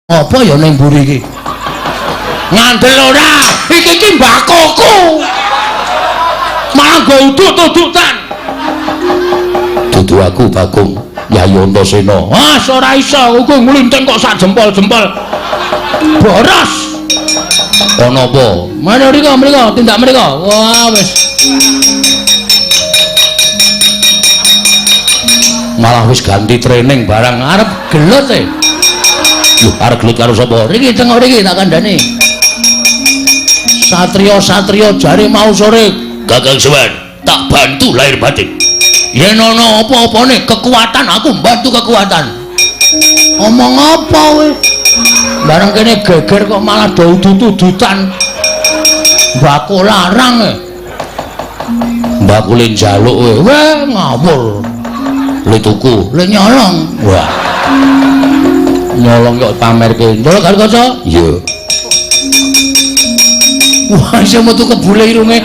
Apa ya ning mburi iki? Ngandel ora, iki mbakoku. Malah go udut-udutan. Dudu aku Bagong, Yayi Antasena. Ah, ora iso, aku nglinting kok sak jempol-jempol. Boros. Ana apa? Mana mriko, tindak mriko. Wah, wis. Malah wis ganti training barang arep gelut e. Lho, arep gelut karo sapa? Riki tengok riki tak kandhani. Satria jare mau sore Kakang Sewan tak bantu lahir batin. Yen ana apa-apane kekuatan aku bantu kekuatan. Omong apa kowe? Bareng kene geger kok malah do udut-udutan. Mbakku larang e. Mbakku le njaluk kowe. Weh ngawur. Le tuku, le nyolong. Wah. Nyolong kok pamerke. Ndol karo kaca? Iya. Wah, iso metu kebule irunge.